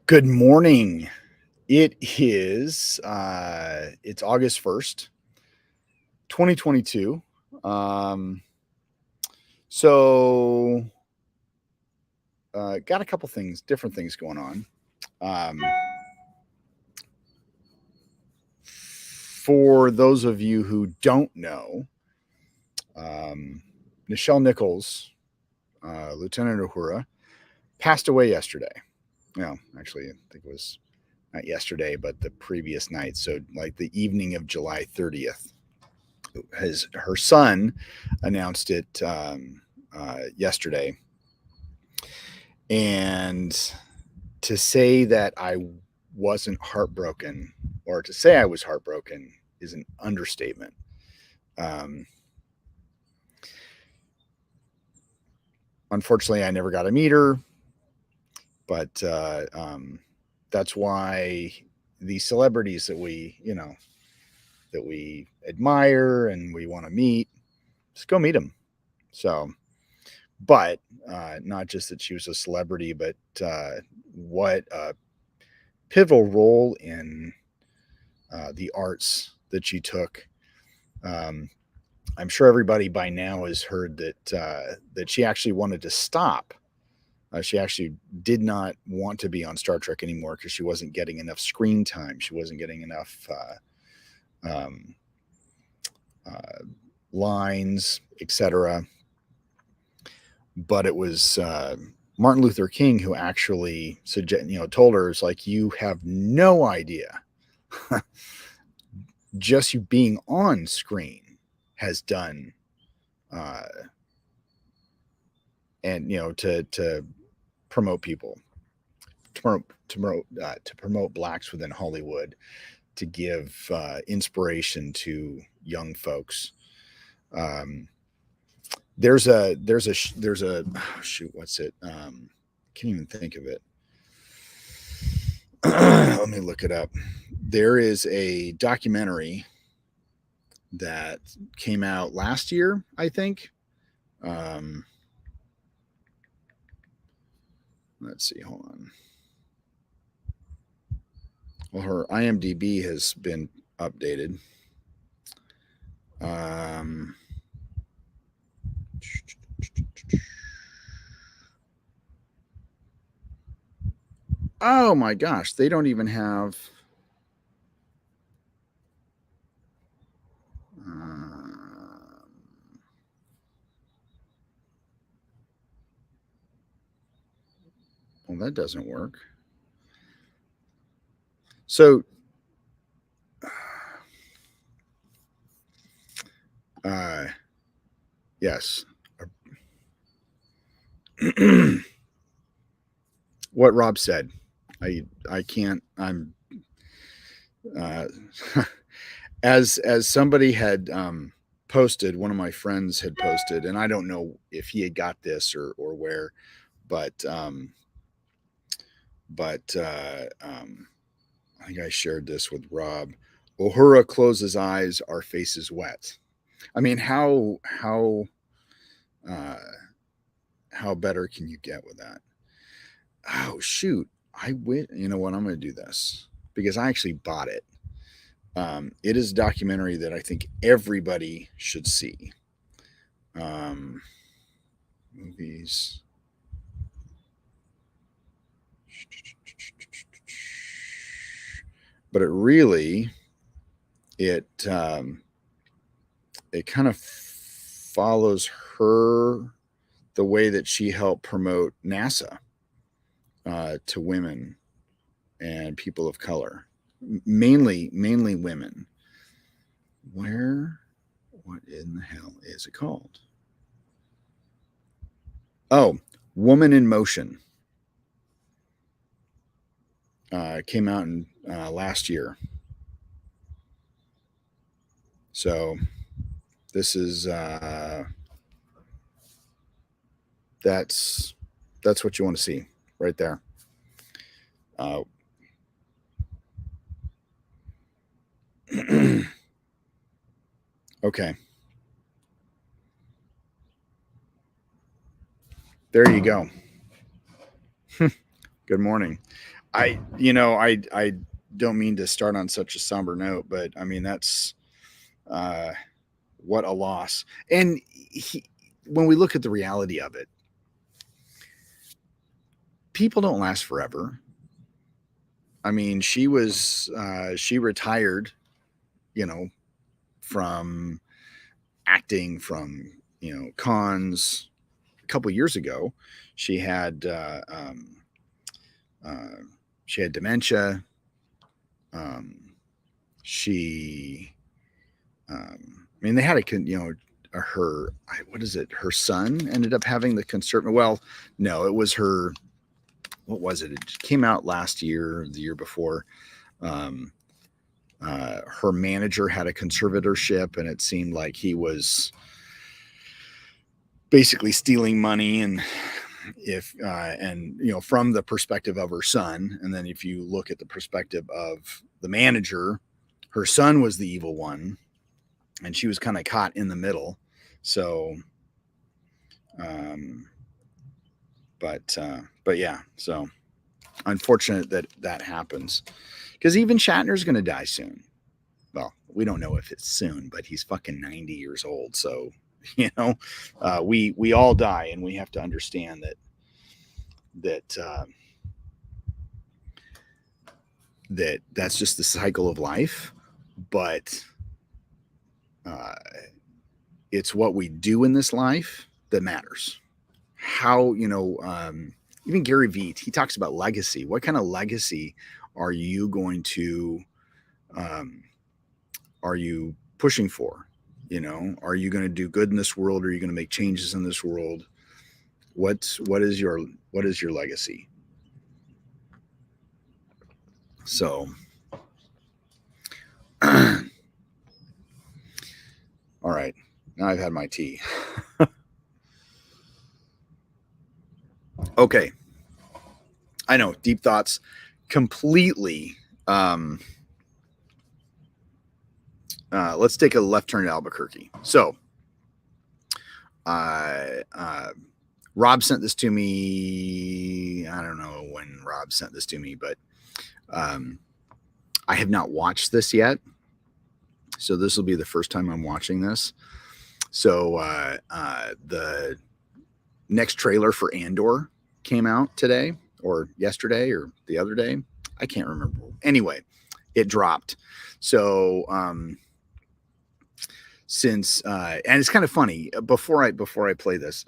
Good morning. It's August 1st, 2022. Um, so got a couple things, different things going on. Um, for those of you who don't know, um, Nichelle Nichols, Lieutenant Uhura, passed away yesterday. No, actually, I think it was not yesterday, but the previous night. So, like the evening of July 30th. Her son announced it yesterday, and to say that I wasn't heartbroken, or to say I was heartbroken, is an understatement. Um, Unfortunately, I never got to meet her, but that's why these celebrities that we admire and we want to meet, just go meet them. So, but not just that she was a celebrity, but what a pivotal role in the arts that she took. Um, I'm sure everybody by now has heard that she actually wanted to stop. She actually did not want to be on Star Trek anymore because she wasn't getting enough screen time. She wasn't getting enough um, uh, lines, etc. But it was Martin Luther King who actually told her, it's like, you have no idea just you being on screen has done, uh, and to promote people, to promote blacks within Hollywood, to give inspiration to young folks. Um, there's a oh, shoot, what's it? Can't even think of it. Let me look it up. There is a documentary that came out last year, I think. Um, let's see, hold on. Well, her IMDb has been updated. Um, oh my gosh, they don't even have. Well, that doesn't work. So, uh, yes. What Rob said. I can't. I'm uh, as somebody had posted. One of my friends had posted, and I don't know if he had got this or where, but but I think I shared this with Rob. Uhura closes eyes, our faces wet. I mean, uh, how better can you get with that? Oh shoot! You know what? I'm going to do this because I actually bought it. It is a documentary that I think everybody should see. Um, Movies. But it it kind of follows her, the way that she helped promote NASA to women and people of color, mainly women. What in the hell is it called? Oh, Woman in Motion. Came out in last year. So this is that's that's what you want to see right there. Uh, okay, there you go. Good morning. I don't mean to start on such a somber note, but I mean, that's what a loss. And when we look at the reality of it, people don't last forever. I mean, she retired, from acting, from, cons a couple years ago. She had dementia. They had her son ended up having the conservative. Well, no, it was her. What was it? It came out last year, the year before. Her manager had a conservatorship, and it seemed like he was basically stealing money, and from the perspective of her son. And then if you look at the perspective of the manager, her son was the evil one, and she was kind of caught in the middle. So, but yeah, so unfortunate that happens, because even Shatner's going to die soon. Well, we don't know if it's soon, but he's fucking 90 years old. So, we all die, and we have to understand that's just the cycle of life. But it's what we do in this life that matters. How, even Gary Vee, he talks about legacy. What kind of legacy are you going to, are you pushing for? Are you going to do good in this world? Or are you going to make changes in this world? What is your legacy? So, all right, now I've had my tea. Okay. I know, deep thoughts, completely. Let's take a left turn to Albuquerque. So, Rob sent this to me. I don't know when Rob sent this to me, but I have not watched this yet. So this will be the first time I'm watching this. So the next trailer for Andor came out today, or yesterday, or the other day. I can't remember. Anyway, it dropped. So since and it's kind of funny, before I play this,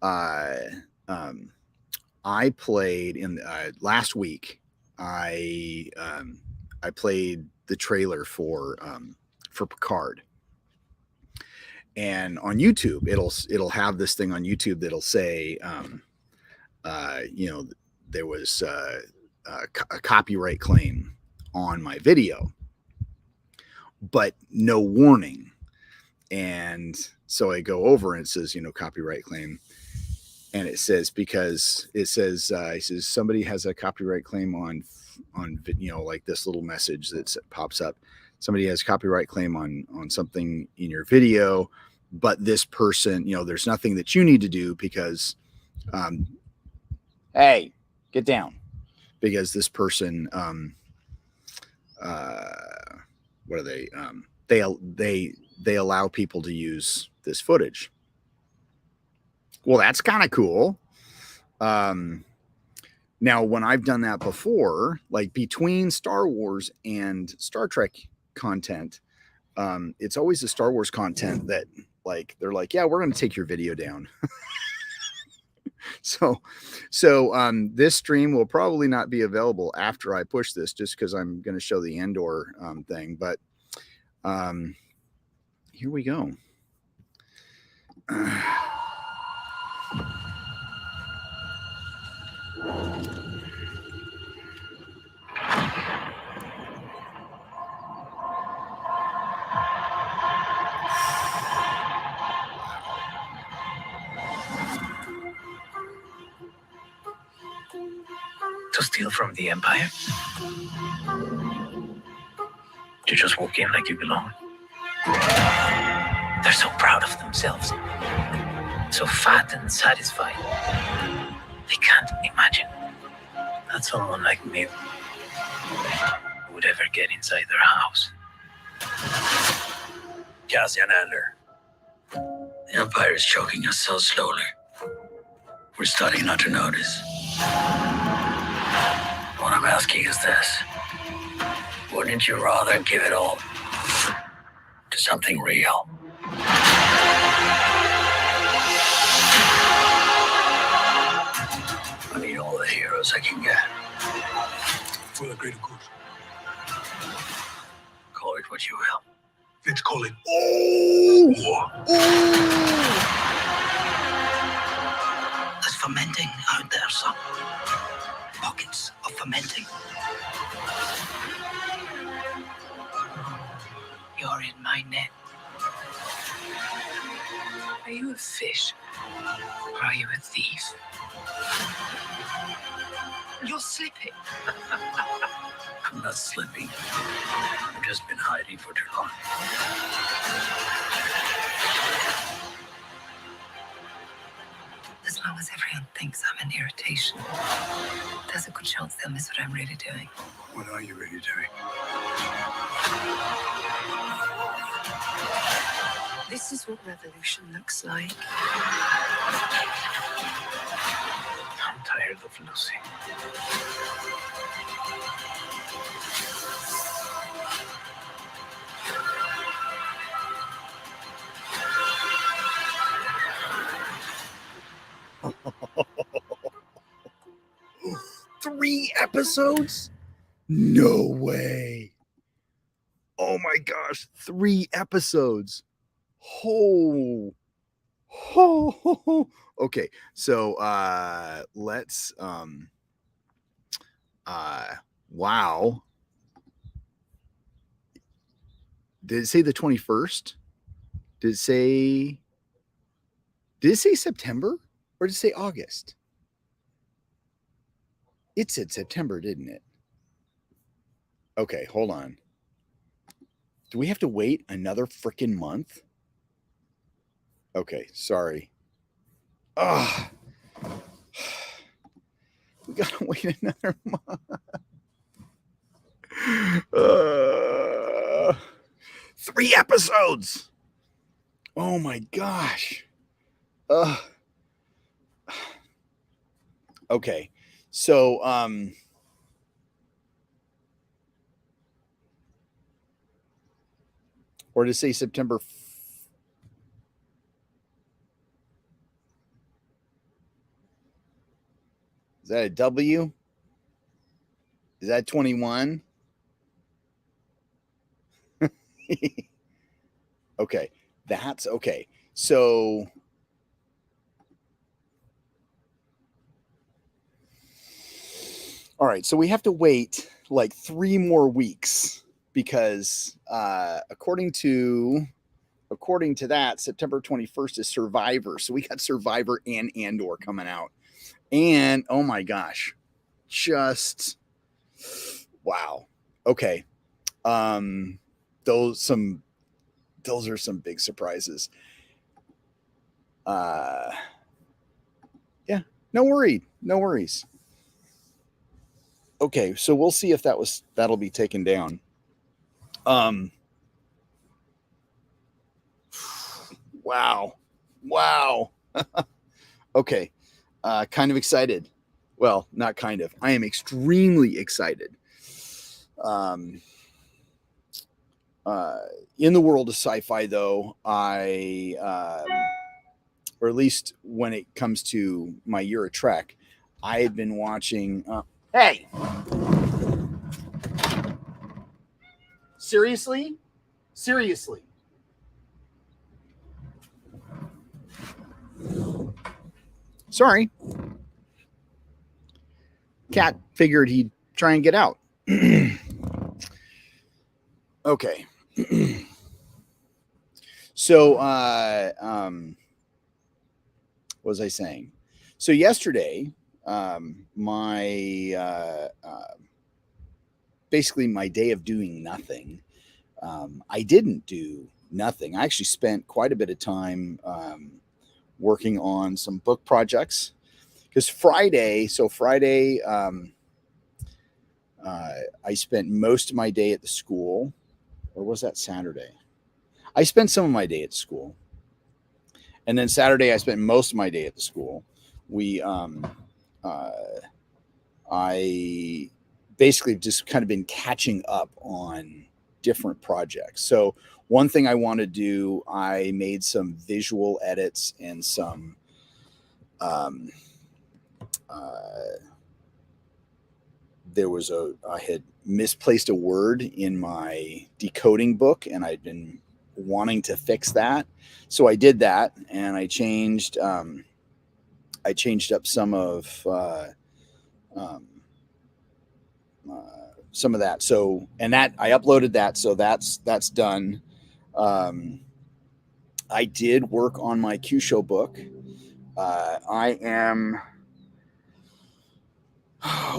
I played in last week. I played the trailer for Picard, and on YouTube it'll have this thing on YouTube that'll say there was a copyright claim on my video, but no warning. And so I go over and it says, copyright claim. And it says, because it says, somebody has a copyright claim on, like this little message that pops up. Somebody has copyright claim on something in your video, but this person, there's nothing that you need to do because, hey, get down, because this person, what are they? They allow people to use this footage. Well, that's kind of cool. Now, when I've done that before, like between Star Wars and Star Trek content, it's always the Star Wars content that, like, they're like, yeah, we're going to take your video down. So this stream will probably not be available after I push this, just because I'm going to show the Andor thing. But here we go. To steal from the Empire? To just walk in like you belong? They're so proud of themselves, so fat and satisfied. They can't imagine Not someone like me would ever get inside their house. Cassian Andor. The Empire is choking us so slowly. We're starting not to notice. What I'm asking is this. Wouldn't you rather give it all to something real? I need all the heroes I can get. For the greater good. Call it what you will. Let's call it war. There's fermenting out there, son. Pockets of fermenting. You're in my net. Are you a fish? Or are you a thief? You're slipping. I'm not slipping. I've just been hiding for too long. As long as everyone thinks I'm an irritation, there's a good chance they'll miss what I'm really doing. What are you really doing? This is what revolution looks like. I'm tired of losing. Three episodes? No way. Oh my gosh, 3 episodes. Oh. Okay, so let's wow. Did it say the 21st? Did it say September or did it say August? It said September, didn't it? Okay, hold on. Do we have to wait another freaking month? Okay, sorry. Ah, we gotta wait another month. 3 episodes. Oh my gosh. Okay, so or to say September. Is that a W? Is that 21? Okay, that's okay. So all right, so we have to wait like 3 more weeks because according to that, September 21st is Survivor. So we got Survivor and Andor coming out. And oh my gosh, just wow. Okay. Those are some big surprises. Yeah, no worries. Okay, so we'll see if that'll be taken down. Wow. Okay. Kind of excited. Well, not kind of. I am extremely excited. In the world of sci-fi, though, or at least when it comes to my Euro Trek, I had been watching. Hey, seriously. Sorry. Cat figured he'd try and get out. Okay. So, what was I saying? So yesterday, basically my day of doing nothing. I didn't do nothing. I actually spent quite a bit of time working on some book projects because Friday, I spent most of my day at the school, or was that Saturday? I spent some of my day at school, and then Saturday I spent most of my day at the school. We, I basically just kind of been catching up on different projects. So one thing I want to do, I made some visual edits and some I had misplaced a word in my decoding book, and I'd been wanting to fix that. So I did that, and I changed up some of that. So, and that I uploaded that. So that's done. I did work on my Q show book. I am,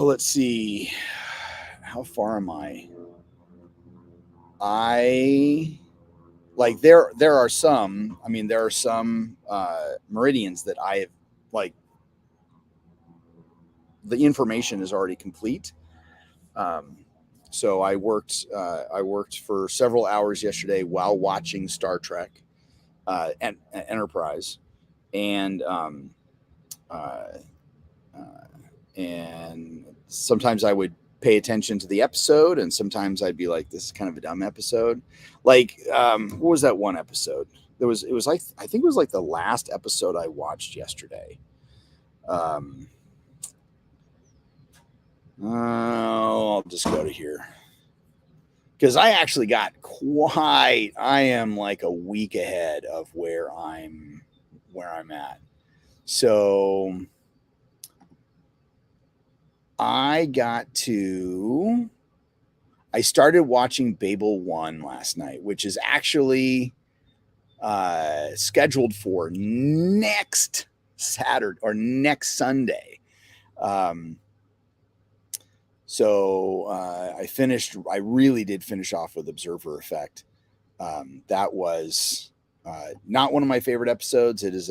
let's see, how far am I? Like there are some, there are some meridians that I have, like, the information is already complete. So I worked for several hours yesterday while watching Star Trek and Enterprise, and and sometimes I would pay attention to the episode, and sometimes I'd be like, this is kind of a dumb episode. Like, what was that one episode? It was like, I think it was like the last episode I watched yesterday. I'll just go to here, because I actually got I am like a week ahead of where I'm at. So I started watching Babel 1 last night, which is actually scheduled for next Saturday or next Sunday. So I really did finish off with Observer Effect. That was not one of my favorite episodes. It is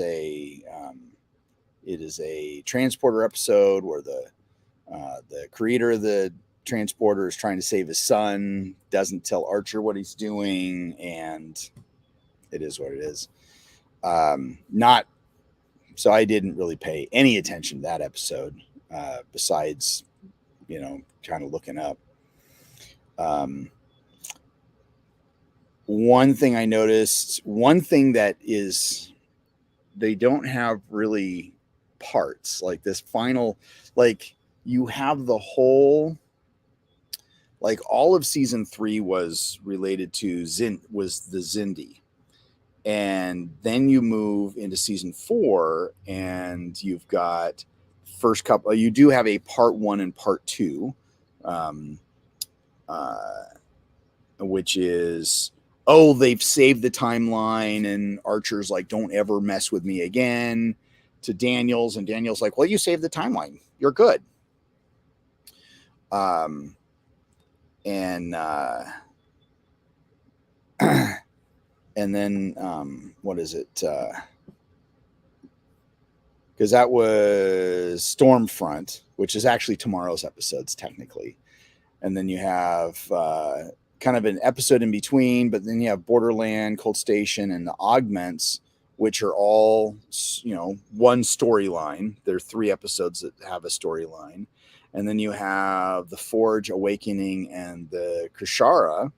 a transporter episode where the creator of the transporter is trying to save his son, doesn't tell Archer what he's doing, and it is what it is. So I didn't really pay any attention to that episode, besides, kind of looking up. One thing I noticed, that is, they don't have really parts like this final, like, you have the whole, like, all of season 3 was related to the Xindi. And then you move into season 4, and you've got first couple, you do have a part 1 and part 2, which is, they've saved the timeline, and Archer's like, don't ever mess with me again, to Daniels, and Daniels like, well, you saved the timeline, you're good. And then what is it? Because that was Stormfront, which is actually tomorrow's episodes technically. And then you have kind of an episode in between, but then you have Borderland, Cold Station, and the Augments, which are all, one storyline. There are 3 episodes that have a storyline. And then you have the Forge, Awakening, and the Krishara,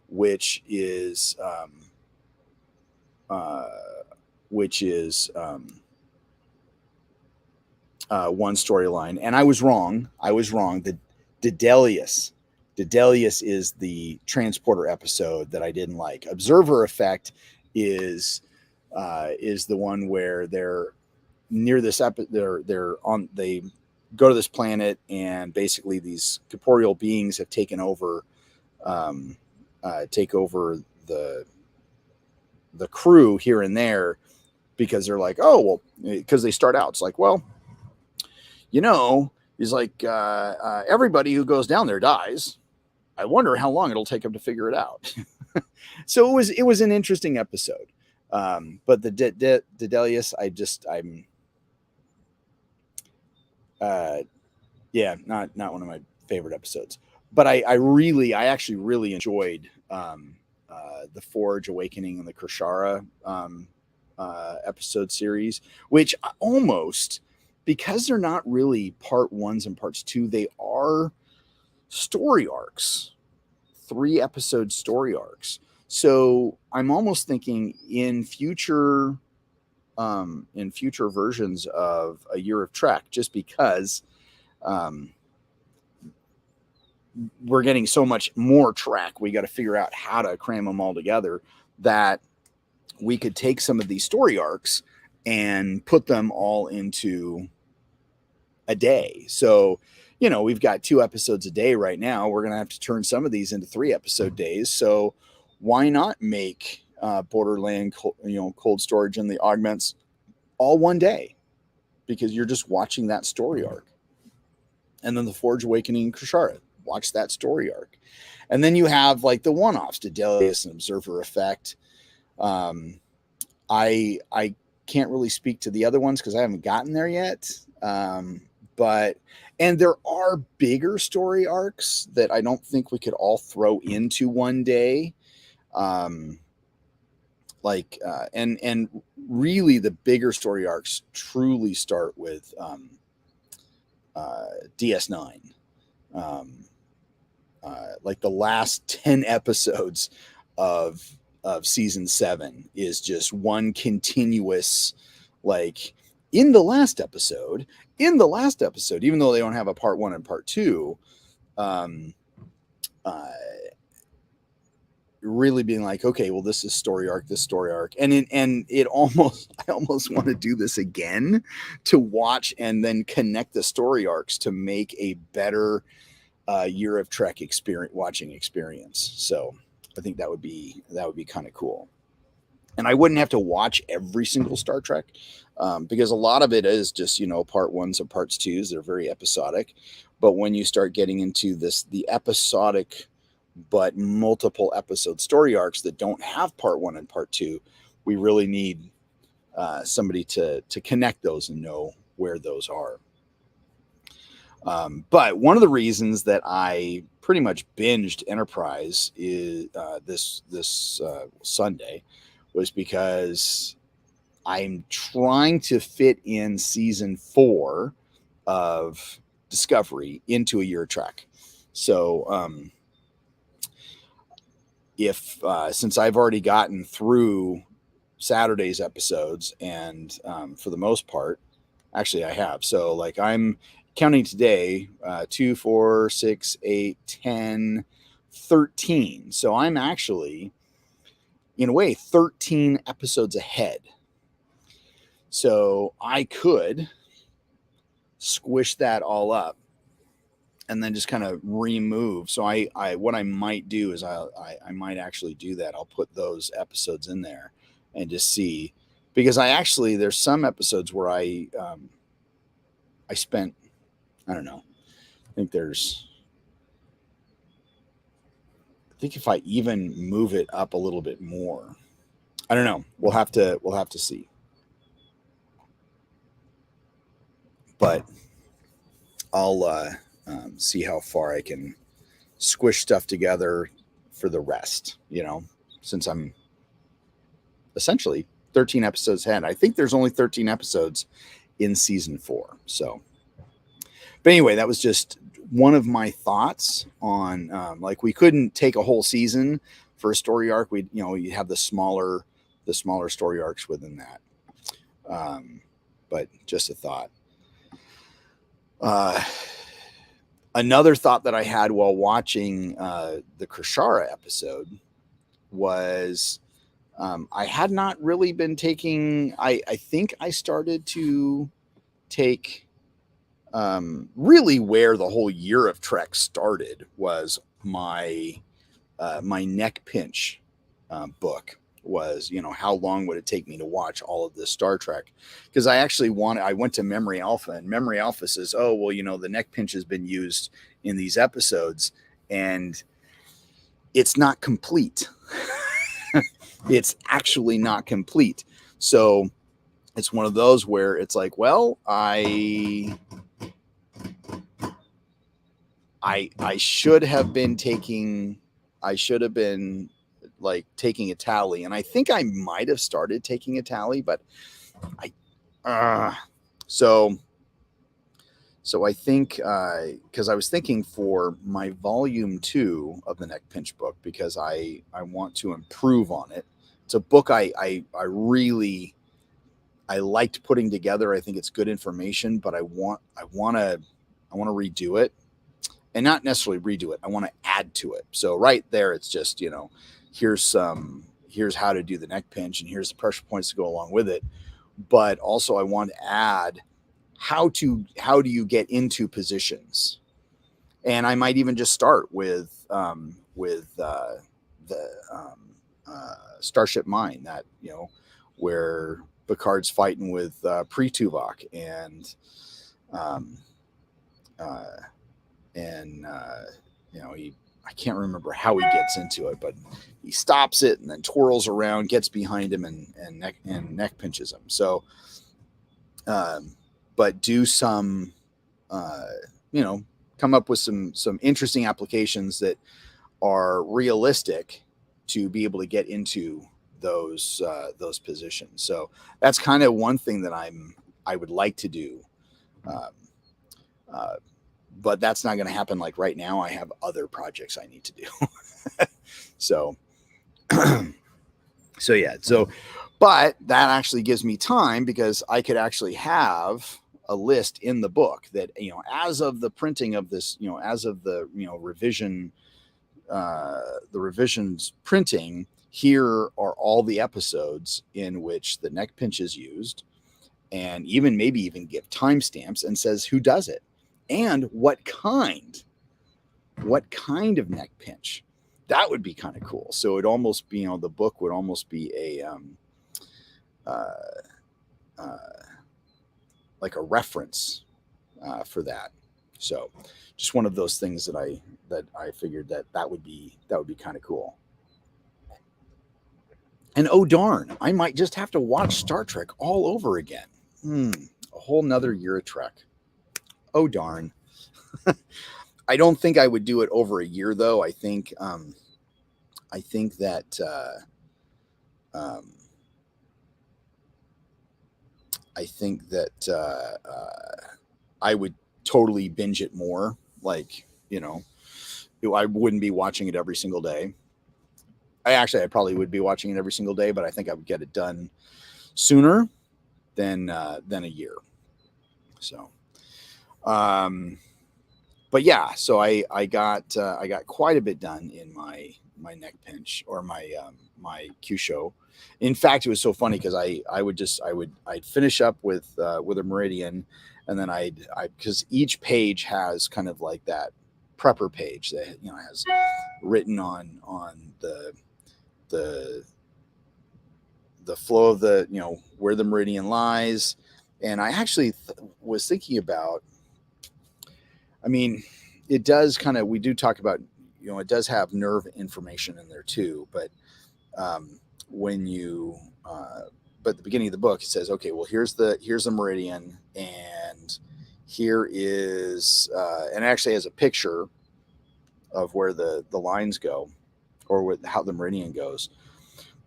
which is one storyline. And I was wrong. The Dedelius is the transporter episode that I didn't like. Observer Effect is the one where they're near this they go to this planet, and basically these corporeal beings have taken over the crew here and there, because they're like, because they start out, it's like, well, he's like, everybody who goes down there dies. I wonder how long it'll take them to figure it out. So it was an interesting episode. But the Dedelius, not one of my favorite episodes. but I actually really enjoyed the Forge Awakening and the Krishara episode series, which almost, because they're not really part ones and parts two, they are story arcs, 3-episode story arcs. So I'm almost thinking in future versions of A Year of Trek, just because we're getting so much more Trek, we got to figure out how to cram them all together, that we could take some of these story arcs and put them all into a day. So, we've got 2 episodes a day right now. We're going to have to turn some of these into 3-episode days. So why not make Borderland, Cold Storage and the Augments all one day? Because you're just watching that story arc. And then the Forge Awakening Krishara, watch that story arc. And then you have like the one-offs, Dedelius and Observer Effect. I can't really speak to the other ones because I haven't gotten there yet. And there are bigger story arcs that I don't think we could all throw into one day. And really the bigger story arcs truly start with DS9. Like the last 10 episodes of season 7 is just one continuous, like in the last episode, even though they don't have a part 1 and part 2, really being like, okay, well, this story arc, and I almost want to do this again, to watch and then connect the story arcs to make a better Year of Trek watching experience. So I think that would be kind of cool. And I wouldn't have to watch every single Star Trek, because a lot of it is just, part 1s and parts 2s. They're very episodic. But when you start getting into the episodic but multiple episode story arcs that don't have part 1 and part 2, we really need somebody to connect those and know where those are. But one of the reasons that I pretty much binged Enterprise is this Sunday was because I'm trying to fit in season 4 of Discovery into A Year of Trek. So since I've already gotten through Saturday's episodes, and for the most part, actually I have. So like I'm counting today, 2, 4, 6, 8, 10, 13. So I'm actually, in a way, 13 episodes ahead. So I could squish that all up and then just kind of remove. So what I might do is I might actually do that. I'll put those episodes in there and just see, because there's some episodes where I spent, I don't know, I think if I even move it up a little bit more, I don't know. We'll have to see. But I'll see how far I can squish stuff together for the rest, since I'm essentially 13 episodes ahead. I think there's only 13 episodes in season 4. So, but anyway, that was just one of my thoughts on, like, we couldn't take a whole season for a story arc. You have the smaller story arcs within that. But just a thought. Another thought that I had while watching the Krishara episode was, I had not really been taking, I think I started to take, really where the whole Year of Trek started was my neck pinch book. Was, how long would it take me to watch all of this Star Trek? Because I went to Memory Alpha, and Memory Alpha says, oh, well, the neck pinch has been used in these episodes, and it's not complete. It's actually not complete. So it's one of those where it's like, well, I I should have been taking like taking a tally, and I think I might have started taking a tally, but so I think because I was thinking for my volume 2 of the Neck Pinch book, because I want to improve on it. It's a book I really liked putting together. I think it's good information, but I want to redo it, and not necessarily redo it. I want to add to it. So right there, it's just, here's how to do the neck pinch, and here's the pressure points to go along with it. But also I want to add how do you get into positions, and I might even just start with the Starship Mine, that where Picard's fighting with Pre-Tuvok, and I can't remember how he gets into it, but he stops it and then twirls around, gets behind him, and neck pinches him. So, but do some, come up with some interesting applications that are realistic to be able to get into those positions. So that's kind of one thing that I would like to do. But that's not going to happen like right now. I have other projects I need to do. So, but that actually gives me time, because I could actually have a list in the book that, as of the printing of this, as of the, revision, the revisions printing, here are all the episodes in which the neck pinch is used, and maybe even give timestamps and says who does it and what kind of neck pinch. That would be kind of cool. So it'd almost be, the book would almost be like a reference for that. So just one of those things that I figured that would be kind of cool. And oh darn, I might just have to watch Star Trek all over again. A whole nother year of Trek. Oh darn. I don't think I would do it over a year, though. I think that I would totally binge it more. Like, I wouldn't be watching it every single day. I probably would be watching it every single day, but I think I would get it done sooner than a year. So, but yeah, so I got quite a bit done in my neck pinch, or my Q show. In fact, it was so funny because I'd finish up with a meridian, and then because each page has kind of like that prepper page that has written on the flow of the where the meridian lies. And I actually was thinking about, I mean, it does kind of, we do talk about, it does have nerve information in there too, but when you but at the beginning of the book, it says, okay, well, here's the meridian, and here is and it actually has a picture of where the lines go, or how the meridian goes.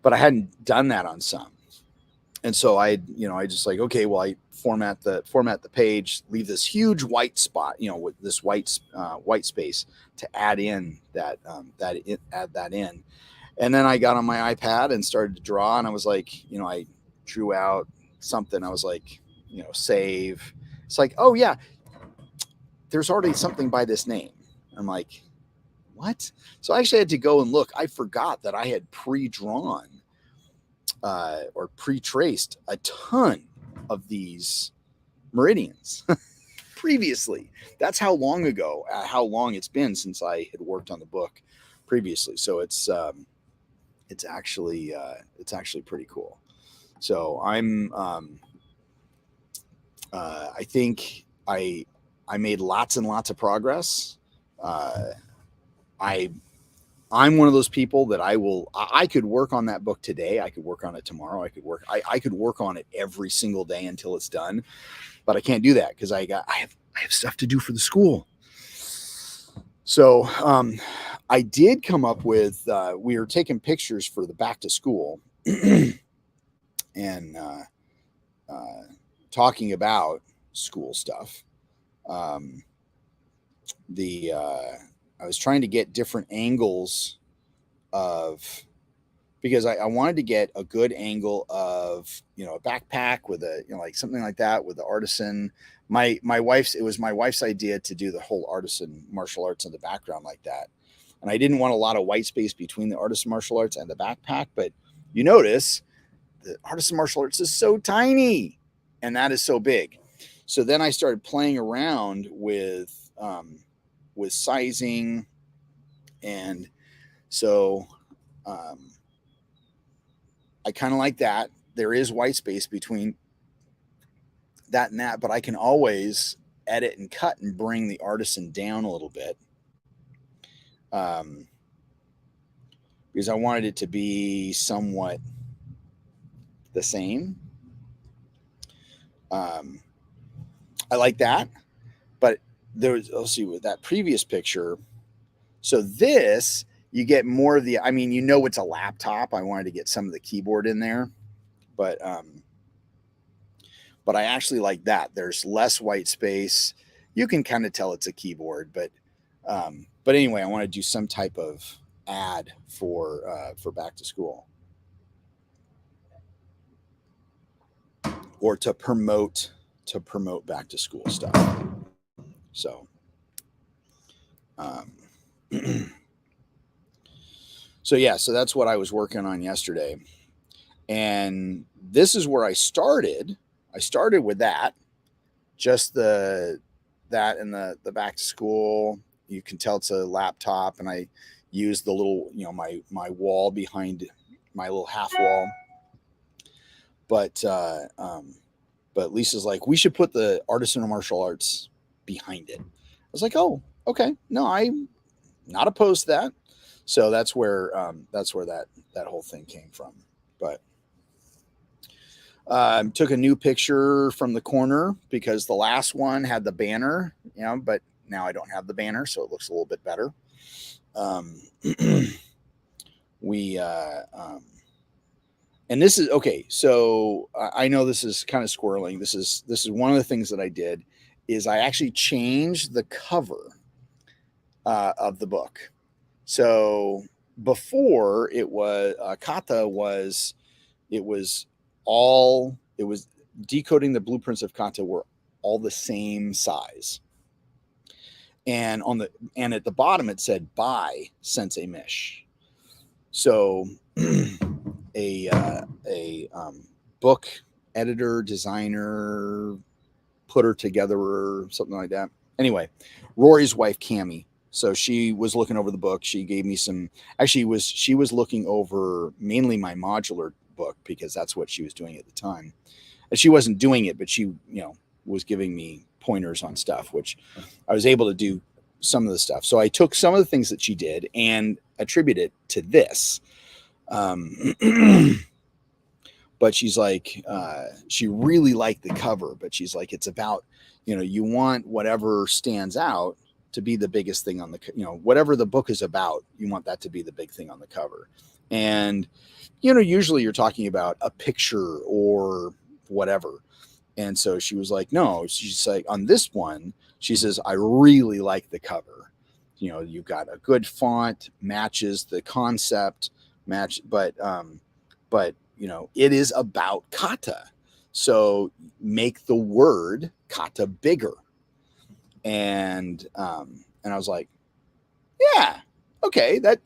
But I hadn't done that on some. And so I just like, okay, well, I format the page, leave this huge white spot, with this white space to add in that in. And then I got on my iPad and started to draw, and I was like, I drew out something. I was like, save. It's like, oh yeah, there's already something by this name. I'm like, what? So I actually had to go and look. I forgot that I had pre-drawn or pre-traced a ton of these meridians previously. That's how long it's been since I had worked on the book previously. So it's actually pretty cool. So I'm I think I made lots and lots of progress. I'm one of those people that I could work on that book today. I could work on it tomorrow. I could work on it every single day until it's done, but I can't do that because I have stuff to do for the school. So I did come up with, we were taking pictures for the back to school and talking about school stuff. I was trying to get different angles of, because I wanted to get a good angle of, you know, a backpack with a, you know, like something like that with the artisan. It was my wife's idea to do the whole artisan martial arts in the background like that. And I didn't want a lot of white space between the artisan martial arts and the backpack, but you notice the artisan martial arts is so tiny and that is so big. So then I started playing around with sizing. And so, I kind of like that. There is white space between that and that, but I can always edit and cut and bring the artisan down a little bit. Because I wanted it to be somewhat the same. I like that, but let's see, with that previous picture. So this, you get more of the, I mean, you know, it's a laptop. I wanted to get some of the keyboard in there, but I actually like that. There's less white space. You can kind of tell it's a keyboard, but anyway, I want to do some type of ad for back to school, or to promote back to school stuff. So, so yeah, so that's what I was working on yesterday. And this is where I started. I started with that, just that and the back to school. You can tell it's a laptop, and I use the little, you know, my wall behind my little half wall. But Lisa's like, we should put the artisan martial arts behind it. I was like, oh, okay. No, I'm not opposed to that. So that's where that whole thing came from. But took a new picture from the corner because the last one had the banner, you know, but now I don't have the banner, so it looks a little bit better. And this is okay. So I know this is kind of squirreling. This is one of the things that I did is I actually changed the cover of the book. So before it was kata was decoding the blueprints of kata were all the same size. And at the bottom it said by Sensei Mish. So a book editor, designer, putter together or something like that. Anyway, Rory's wife Cammie. So she was looking over the book. She gave me she was looking over mainly my modular book because that's what she was doing at the time. And she wasn't doing it, but she, you know, was giving me pointers on stuff, which I was able to do some of the stuff. So I took some of the things that she did and attributed it to this. But she's like, she really liked the cover, but she's like, it's about, you know, you want whatever stands out to be the biggest thing on the, you know, whatever the book is about, you want that to be the big thing on the cover. And, you know, usually you're talking about a picture or whatever. And so she was like, no, she's like, on this one, she says, I really like the cover. You know, you've got a good font, matches the concept, but you know, it is about kata. So make the word kata bigger. And I was like, yeah, okay. That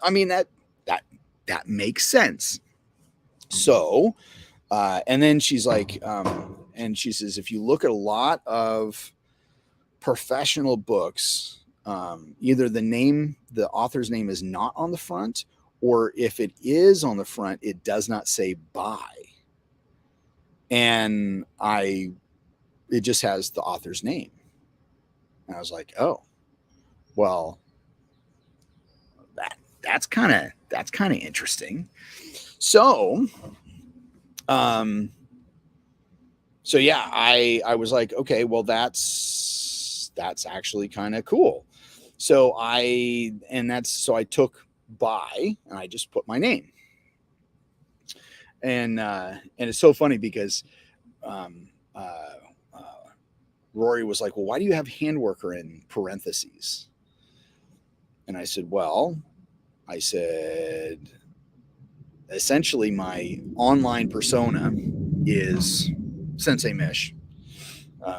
makes sense. So, and then she's like, and she says, if you look at a lot of professional books, either the author's name is not on the front, or if it is on the front, it does not say by. And it just has the author's name. And I was like, oh, well, that's kind of interesting. So, so yeah, I was like, okay, well, that's actually kind of cool. So I took by and I just put my name. And it's so funny because Rory was like, well, why do you have handworker in parentheses? And I said, essentially my online persona is Sensei Mish.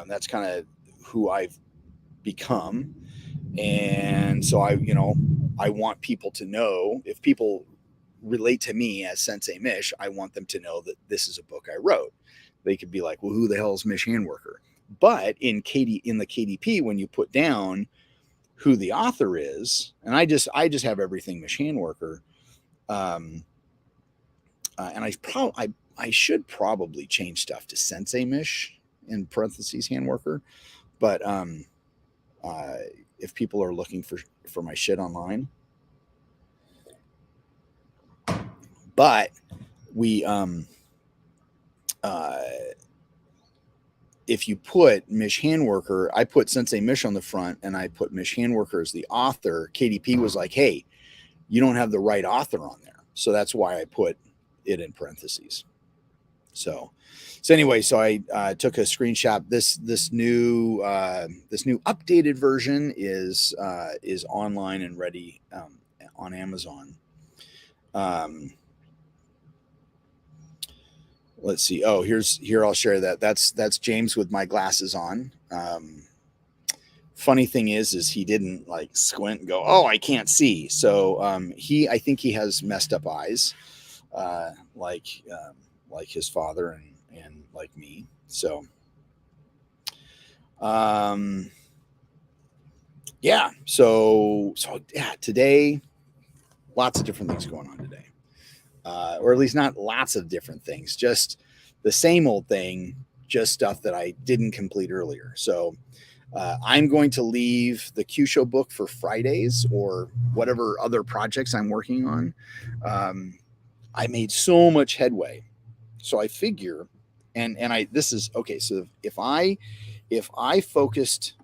That's kind of who I've become. And so I want people to know, if people relate to me as Sensei Mish, I want them to know that this is a book I wrote. They could be like, well, who the hell is Mish Handworker? But in the KDP, when you put down who the author is, and I just have everything Mish Handworker, and I should probably change stuff to Sensei Mish in parentheses Handworker, but if people are looking for my shit online, but we if you put Mish Handworker, I put Sensei Mish on the front and I put Mish Handworker as the author. KDP was like, hey, you don't have the right author on there. So that's why I put it in parentheses. So anyway, so I took a screenshot. This new updated version is online and ready on Amazon. Let's see. Oh, here I'll share that. That's James with my glasses on. Funny thing is he didn't like squint and go, oh, I can't see. So I think he has messed up eyes, like his father and like me. So yeah. So yeah, today, lots of different things going on today. Or at least not lots of different things, just the same old thing, just stuff that I didn't complete earlier. So I'm going to leave the Q Show book for Fridays or whatever other projects I'm working on. I made so much headway. So I figure, this is okay. So if I focused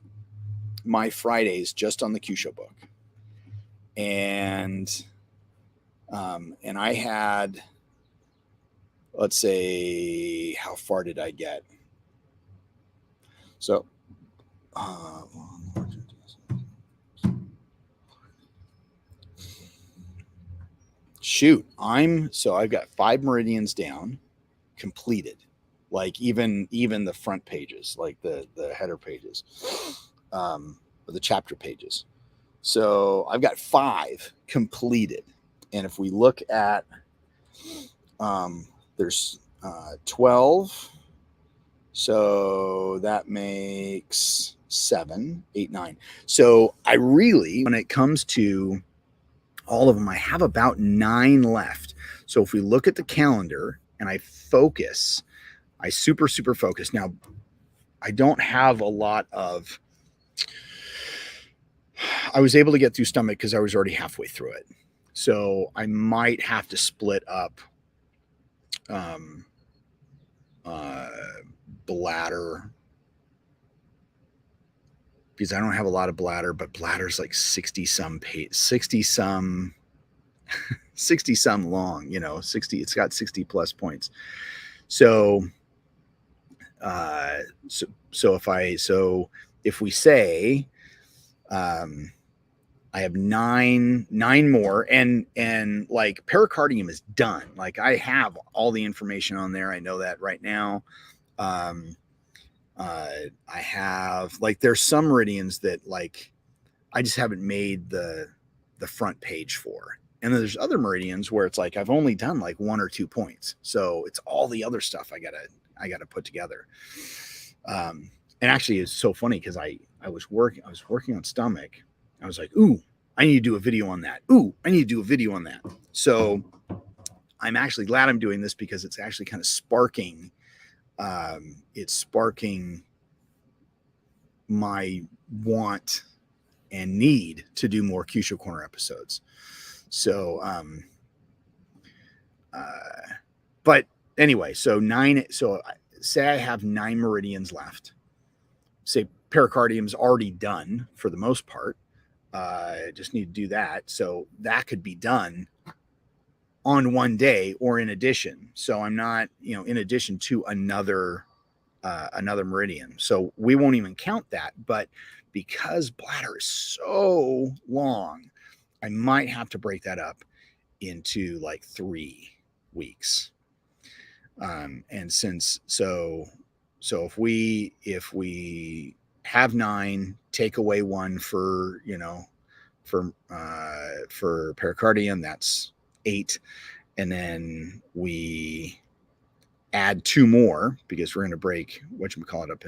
my Fridays just on the Q Show book and I had, let's say, how far did I get? So, shoot, I've got 5 meridians down, completed, like even the front pages, like the header pages, or the chapter pages. So I've got 5 completed. And if we look at, there's 12. So that makes 7, 8, 9. So I really, when it comes to all of them, I have about 9 left. So if we look at the calendar and I focus, I super focus. Now, I don't have a lot of, I was able to get through stomach because I was already halfway through it. So I might have to split up bladder, because I don't have a lot of bladder, but bladder's like 60 some long, 60, it's got 60 plus points. So if we say I have nine more, and like pericardium is done. Like I have all the information on there. I know that right now. I have, like, there's some meridians that like I just haven't made the front page for. And then there's other meridians where it's like I've only done like 1 or 2 points. So it's all the other stuff I gotta put together. And actually it's so funny because I was working on stomach. I was like, ooh, I need to do a video on that. Ooh, I need to do a video on that. So I'm actually glad I'm doing this because it's actually kind of sparking. It's sparking my want and need to do more Q-Show Corner episodes. So, but anyway, so 9. So say I have 9 meridians left. Say pericardium's already done for the most part. Just need to do that. So that could be done on one day or in addition. So I'm not, in addition to another meridian. So we won't even count that. But because bladder is so long, I might have to break that up into like 3 weeks. And since so if we have 9, take away 1 for pericardium, that's 8, and then we add 2 more because we're going to break whatchamacallit up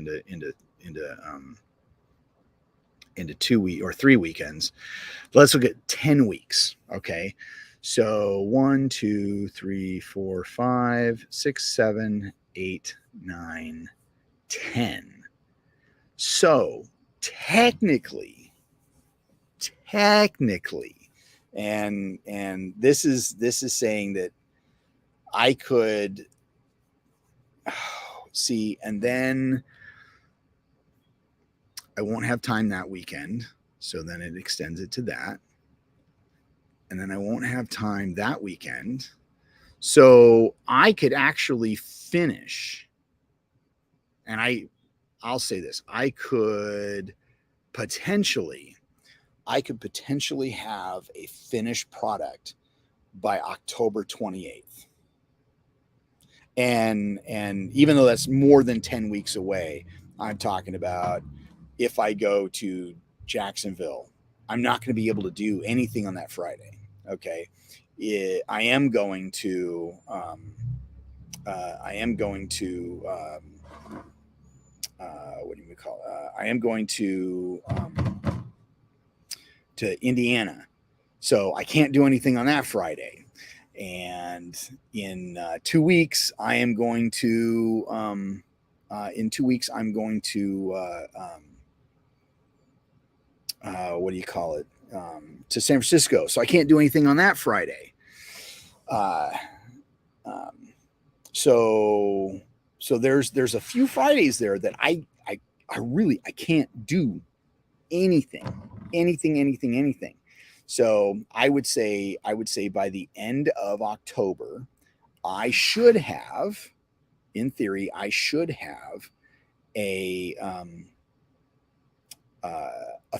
into 2 week or 3 weekends. Let's look at 10 weeks. Okay. So 1, 2, 3, 4, 5, 6, 7, 8, 9, 10. So technically, and this is saying that I could see, and then I won't have time that weekend. So then it extends it to that. And then I won't have time that weekend. So I could actually finish. And I'll say this, I could potentially have a finished product by October 28th. And even though that's more than 10 weeks away, I'm talking about if I go to Jacksonville, I'm not going to be able to do anything on that Friday. Okay. I am going to, what do you call it? I am going to Indiana. So I can't do anything on that Friday. And in 2 weeks, I am going to, what do you call it? To San Francisco. So I can't do anything on that Friday. So there's a few Fridays there that I can't do anything. So I would say by the end of October, in theory, I should have a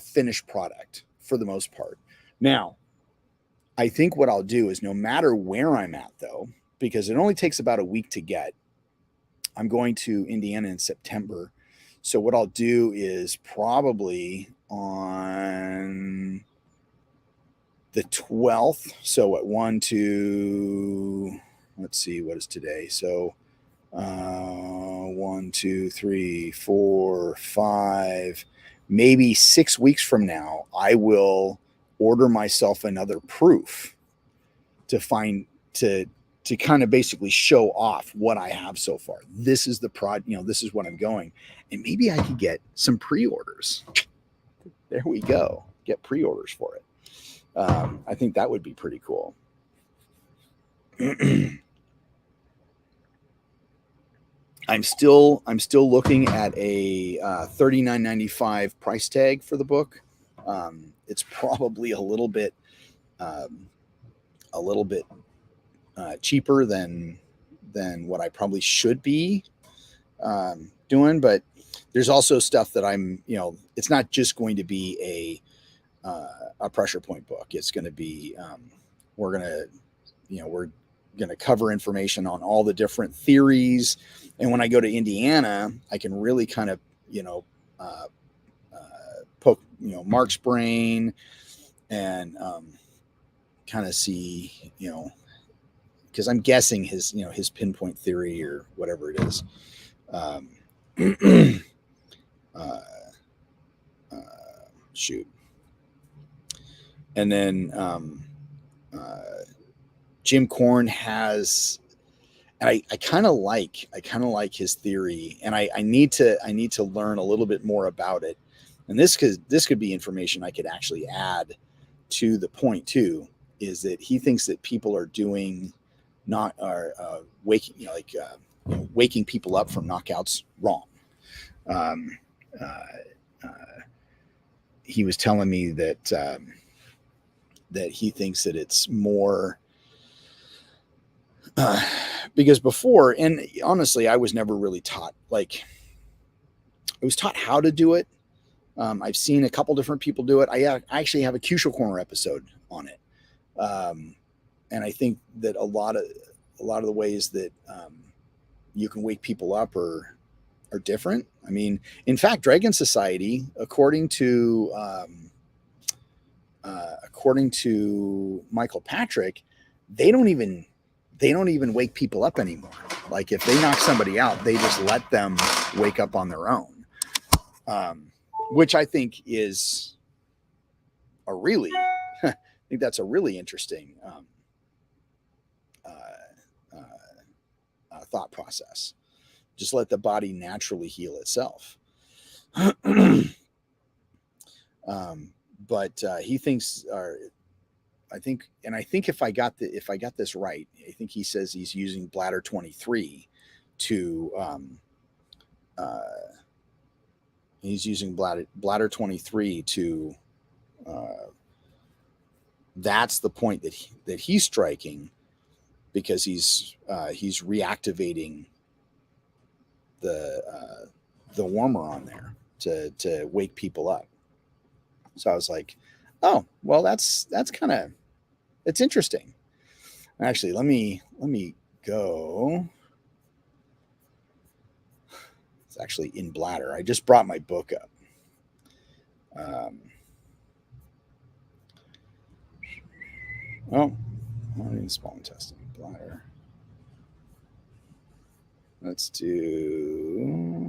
finished product for the most part. Now, I think what I'll do is, no matter where I'm at though, because it only takes about a week to get, I'm going to Indiana in September. So what I'll do is probably on the 12th. So at 1, 2, let's see, what is today? So 1, 2, 3, 4, 5, maybe 6 weeks from now, I will order myself another proof to kind of basically show off what I have so far. This is the this is what I'm going. And maybe I could get some pre-orders. There we go. Get pre-orders for it. I think that would be pretty cool. I'm still looking at a $39.95 price tag for the book. It's probably a little bit cheaper than what I probably should be doing, but there's also stuff that I'm, it's not just going to be a pressure point book. It's going to be we're going to cover information on all the different theories. And when I go to Indiana, I can really kind of, poke, Mark's brain and kind of see, because I'm guessing his pinpoint theory or whatever it is. Shoot. And then Jim Korn has, and I kind of like his theory, and I need to learn a little bit more about it. And this could be information I could actually add to the point too, is that he thinks that people are doing waking waking people up from knockouts wrong. he was telling me that that he thinks that it's more because before, and honestly, I was never really taught, like, I was taught how to do it. I've seen a couple different people do it. I actually have a Crucial Corner episode on it, and I think that a lot of the ways that you can wake people up are different. I mean, in fact, Dragon Society, according to Michael Patrick, they don't even wake people up anymore. Like if they knock somebody out, they just let them wake up on their own, which I think is a really, I think that's a really interesting thought process. Just let the body naturally heal itself. But he thinks, I think if I got this right, I think he says he's using bladder 23 to he's using bladder 23 to that's the point that he's striking, because he's reactivating the warmer on there to wake people up. So I was like, oh, well, that's kind of, it's interesting. Actually, let me go. It's actually in bladder. I just brought my book up. Not in small intestine, bladder. Let's do.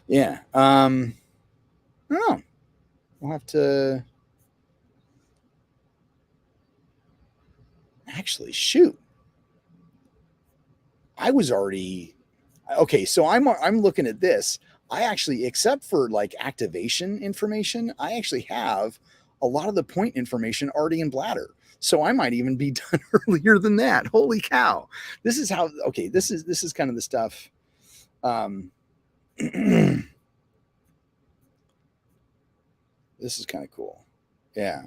Yeah. I don't know. We'll have to. Actually, shoot. I was already. Okay, so I'm looking at this. I actually, except for like activation information, I actually have a lot of the point information already in bladder. So I might even be done earlier than that. Holy cow. This is how, okay, this is kind of the stuff. This is kind of cool. Yeah.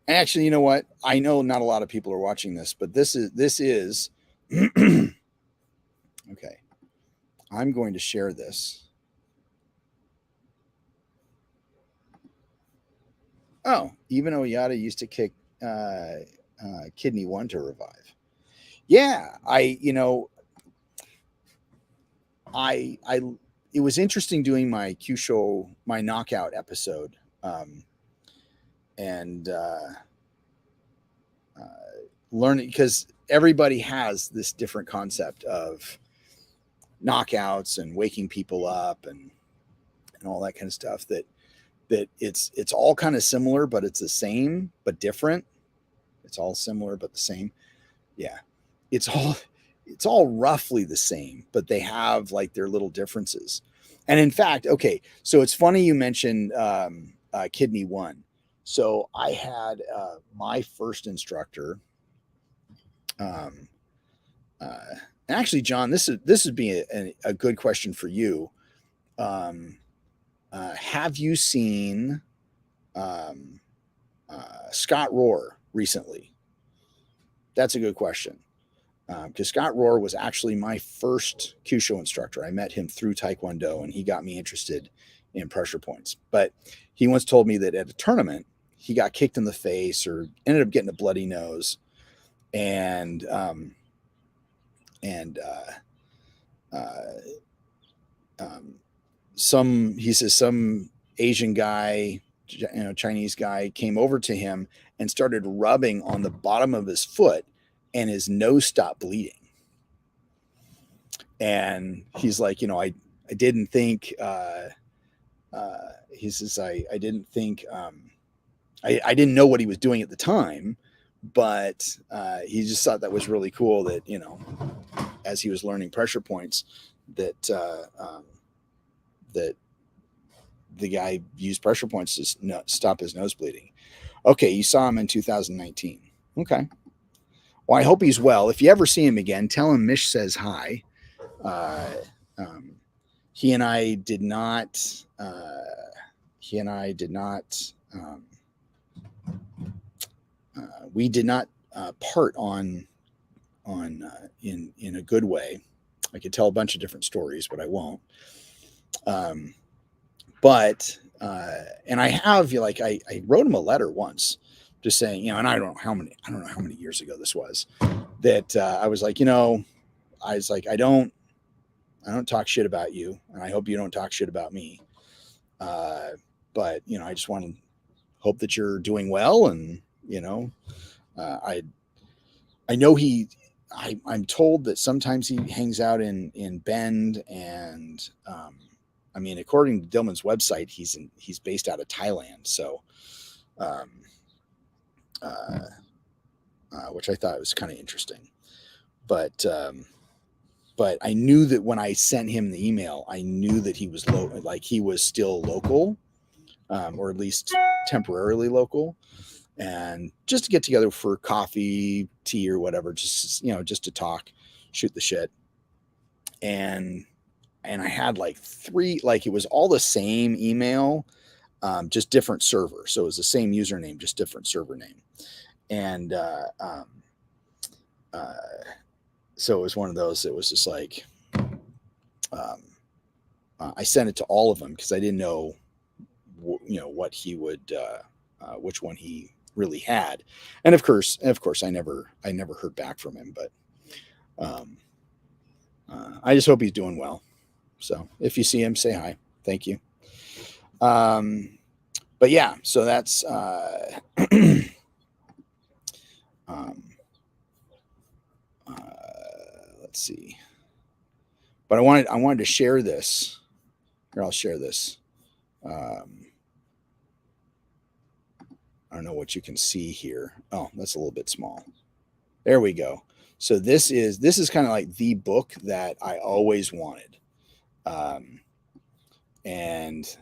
And actually, you know what? I know not a lot of people are watching this, but this is okay. I'm going to share this. Oh, even Oyata used to kick Kidney 1 to revive. Yeah, it was interesting doing my Kyusho, my knockout episode, and learning, because everybody has this different concept of knockouts and waking people up and all that kind of stuff, that it's all kind of similar, but it's the same but different. It's all similar but the same. Yeah, it's all roughly the same, but they have like their little differences. And in fact, okay, so it's funny you mentioned Kidney 1. So I had my first instructor. Actually, John, this would be a good question for you. Have you seen Scott Rohr recently? That's a good question. Because Scott Rohr was actually my first Kyusho instructor. I met him through Taekwondo, and he got me interested in pressure points. But he once told me that at a tournament, he got kicked in the face or ended up getting a bloody nose. And he says some Asian guy, Chinese guy, came over to him and started rubbing on the bottom of his foot, and his nose stopped bleeding. And he's like, I didn't think, he says, I didn't think, I didn't know what he was doing at the time, but he just thought that was really cool that, as he was learning pressure points, that that the guy used pressure points to stop his nose bleeding. Okay, you saw him in 2019. Okay. Well, I hope he's well. If you ever see him again, tell him Mish says hi. He and I did not. We did not part on in a good way. I could tell a bunch of different stories, but I won't. And I have like I wrote him a letter once, just saying, you know, and I don't know how many years ago this was, that I was like, you know, I don't talk shit about you, and I hope you don't talk shit about me. But you know, I just want to hope that you're doing well, and you know, I know I'm told that sometimes he hangs out in Bend, and I mean, according to Dillman's website, he's based out of Thailand, so which I thought was kind of interesting. But I knew that when I sent him the email, I knew that he was like he was still local, or at least temporarily local, and just to get together for coffee, tea, or whatever, just you know, just to talk, shoot the shit. And I had like 3, like it was all the same email, just different server. So it was the same username, just different server name. And so it was one of those that was just like, I sent it to all of them because I didn't know, you know, what he would, which one he really had. And of course, I never heard back from him, but I just hope he's doing well. So if you see him, say hi. Thank you. But yeah, so that's let's see. But I wanted to share this. Here, I'll share this. I don't know what you can see here. Oh, that's a little bit small. There we go. So this is kind of like the book that I always wanted. And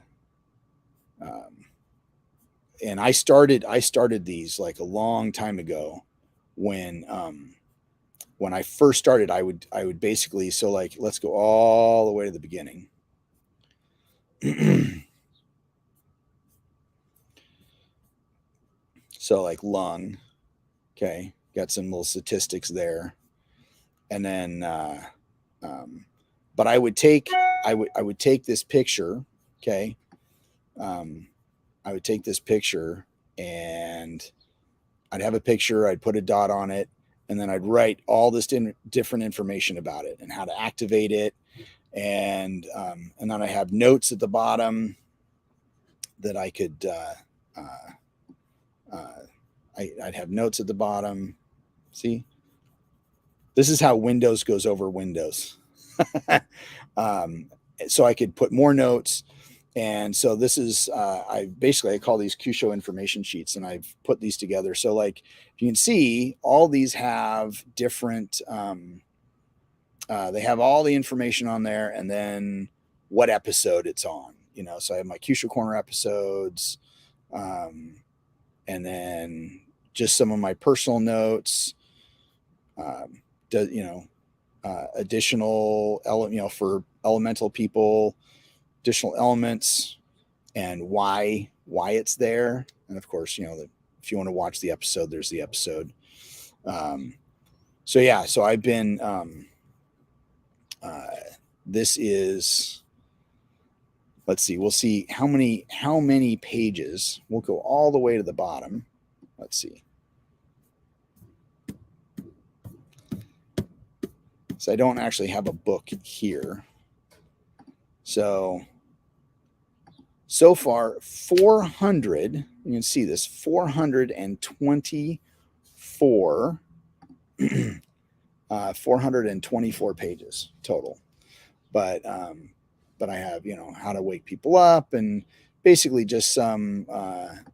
I started these like a long time ago when I first started. I would basically, so like, let's go all the way to the beginning. So like lung, okay, got some little statistics there, and then but I would take this picture, okay, I would take this picture and I'd have a picture, I'd put a dot on it, and then I'd write all this different information about it and how to activate it, and then I have notes at the bottom that I could I'd have notes at the bottom. See, this is how Windows goes over Windows. So I could put more notes. And so this is, I call these QShow information sheets, and I've put these together. So like you can see, all these have different, they have all the information on there, and then what episode it's on, you know. So I have my QShow Corner episodes, and then just some of my personal notes, additional for elemental people, additional elements, and why it's there. And of course, you know, if you want to watch the episode, there's the episode. So yeah, so I've been this is, let's see, we'll see how many pages. We'll go all the way to the bottom. Let's see. So I don't actually have a book here. So far, 400, you can see this, 424, 424 pages total. But I have, you know, how to wake people up, and basically just some,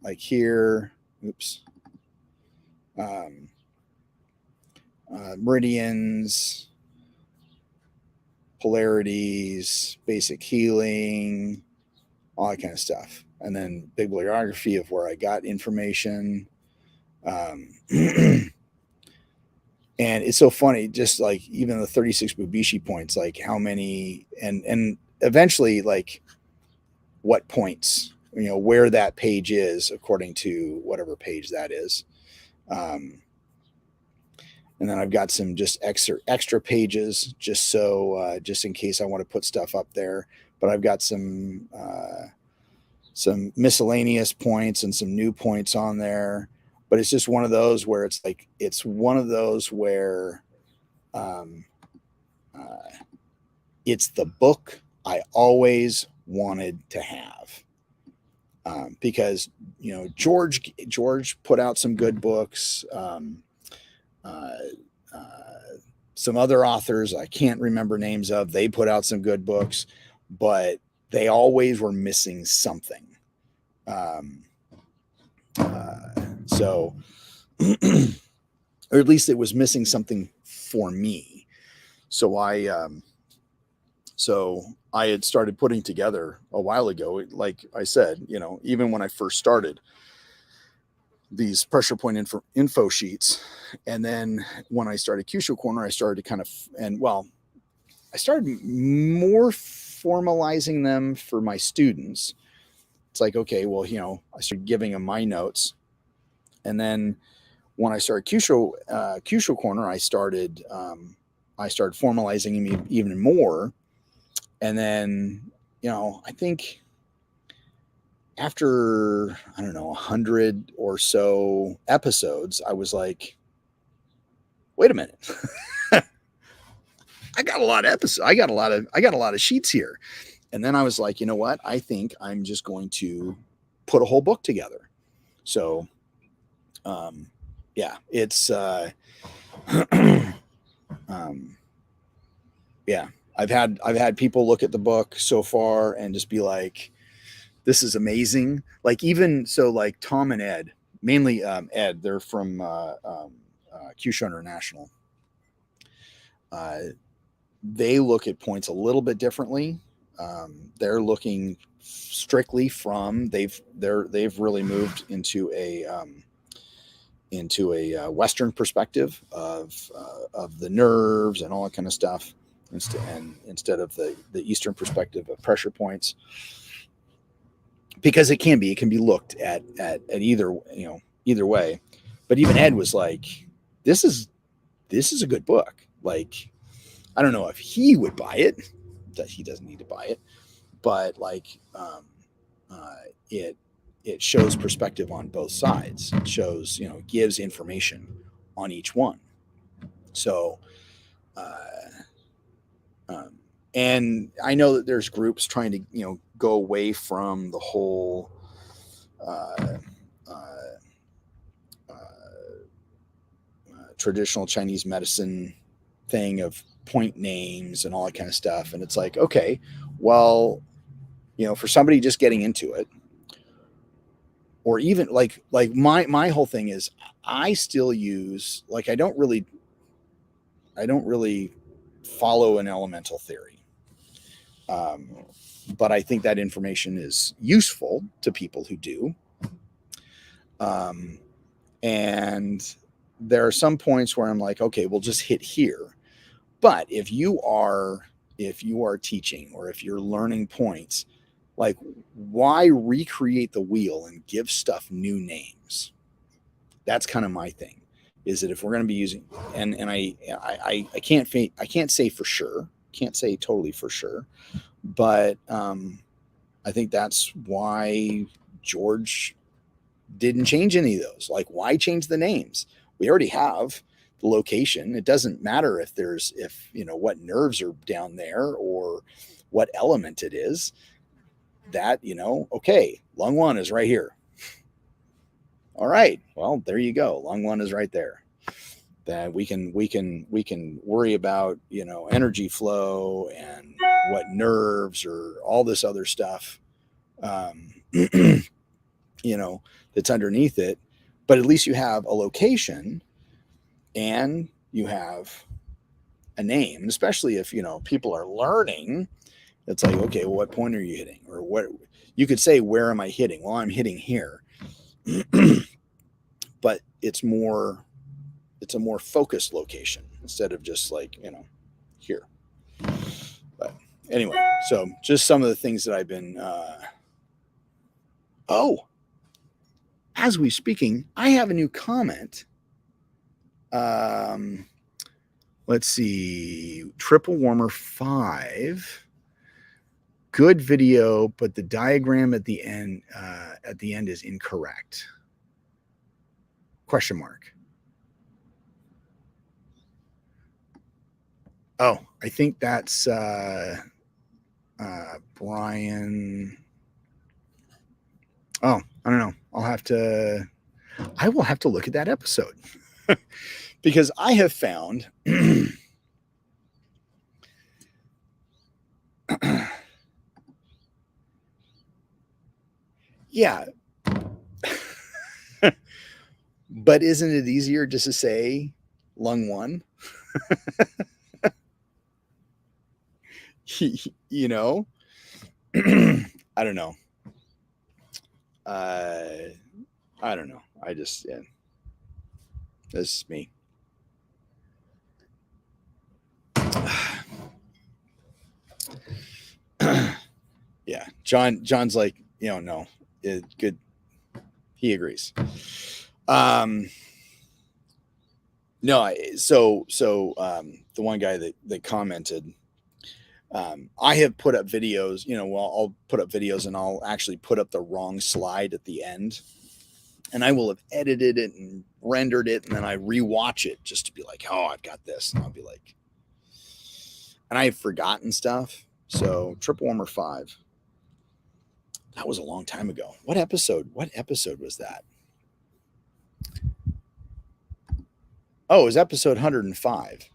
like here, meridians, polarities, basic healing, all that kind of stuff. And then bibliography of where I got information. And it's so funny, just like even the 36 Bubishi points, like how many, and eventually like what points, where that page is according to whatever page that is. And then I've got some just extra pages just so just in case I want to put stuff up there. But I've got some miscellaneous points and some new points on there. But it's just one of those where um, it's the book I always wanted to have. Because George put out some good books. Some other authors I can't remember names of, they put out some good books, but they always were missing something. So, or at least it was missing something for me. So I had started putting together a while ago, like I said, even when I first started, these pressure point info sheets. And then when I started Kyushu Corner, I started to I started more formalizing them for my students. It's like, okay, well, I started giving them my notes. And then when I started Kyushu Corner, I started formalizing them even more. And then, I think after, I don't know, 100 or so episodes, I was like, wait a minute. I got a lot of episodes. I got a lot of sheets here. And then I was like, you know what? I think I'm just going to put a whole book together. So, yeah, it's, yeah, I've had people look at the book so far and just be like, this is amazing. Like even so, like Tom and Ed, mainly Ed, they're from Kyushu International. They look at points a little bit differently. They're looking strictly from they've really moved into a Western perspective of the nerves and all that kind of stuff, instead of the Eastern perspective of pressure points. Because it can be looked at either way. But even Ed was like, this is a good book. Like, I don't know if he would buy it, that he doesn't need to buy it, but like it shows perspective on both sides. It shows, gives information on each one. So and I know that there's groups trying to go away from the whole traditional Chinese medicine thing of point names and all that kind of stuff. And it's like, okay, well, for somebody just getting into it, or even like my whole thing is I still use, like, I don't really follow an elemental theory. But I think that information is useful to people who do. And there are some points where I'm like, okay, we'll just hit here. But if you are teaching, or if you're learning points, like, why recreate the wheel and give stuff new names? That's kind of my thing. Is that if we're going to be using, and I can't say for sure, can't say totally for sure, but I think that's why George didn't change any of those. Like, why change the names? We already have the location. It doesn't matter if what nerves are down there or what element it is. That, okay, lung 1 is right here. All right, well, there you go. Lung 1 is right there. That we can worry about, energy flow and what nerves or all this other stuff, that's underneath it. But at least you have a location and you have a name. And especially if, people are learning, it's like, okay, well, what point are you hitting? Or what you could say, where am I hitting? Well, I'm hitting here. But it's more it's a more focused location instead of just like, here. But anyway, so just some of the things that I've been, as we speaking, I have a new comment. Let's see, Triple Warmer 5. Good video, but the diagram at the end is incorrect. Question mark. Oh, I think that's Brian. Oh, I don't know. I will have to look at that episode because I have found yeah. But isn't it easier just to say lung 1? You know? I don't know. I don't know. I just, yeah. This is me. Yeah. John's like, no, good. He agrees. No, so the one guy that commented, I have put up videos, I'll put up videos and I'll actually put up the wrong slide at the end, and I will have edited it and rendered it, and then I rewatch it just to be like, oh, I've got this, and I'll be like, and I have forgotten stuff. So Triple Warmer 5, that was a long time ago. What episode was that? Oh, it was episode 105.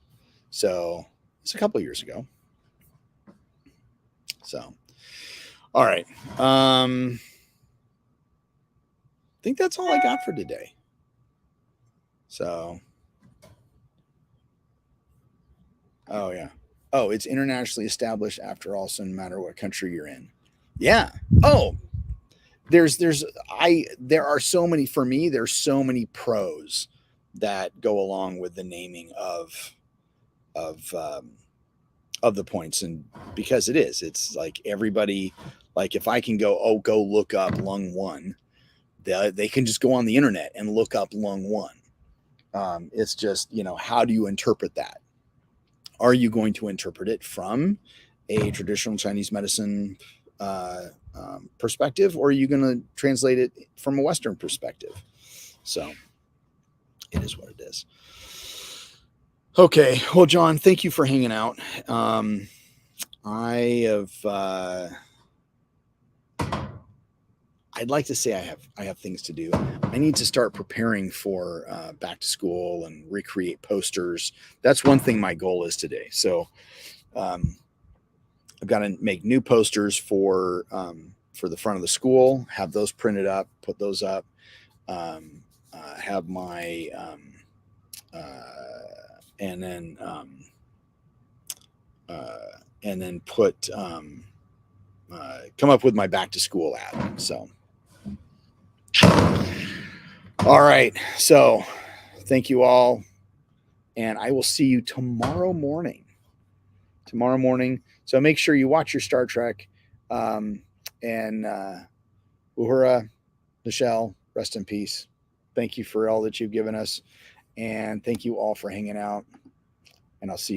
So it's a couple years ago. So, all right. I think that's all I got for today. So, oh yeah. Oh, it's internationally established after all, so no matter what country you're in. Yeah. Oh, there are so many, for me, there's so many pros that go along with the naming of the points, and because it's like everybody, like if I can go look up lung 1, they can just go on the internet and look up lung 1. It's just, how do you interpret that? Are you going to interpret it from a traditional Chinese medicine perspective, or are you going to translate it from a Western perspective? So it is what it is. Okay. Well, John, thank you for hanging out. I'd like to say I have things to do. I need to start preparing for back to school and recreate posters. That's one thing my goal is today. So I've got to make new posters for the front of the school, have those printed up, put those up, have my and then put come up with my back to school ad. So all right, so thank you all, and I will see you tomorrow morning. So make sure you watch your Star Trek, and Uhura, Nichelle, rest in peace. Thank you for all that you've given us, and thank you all for hanging out, and I'll see you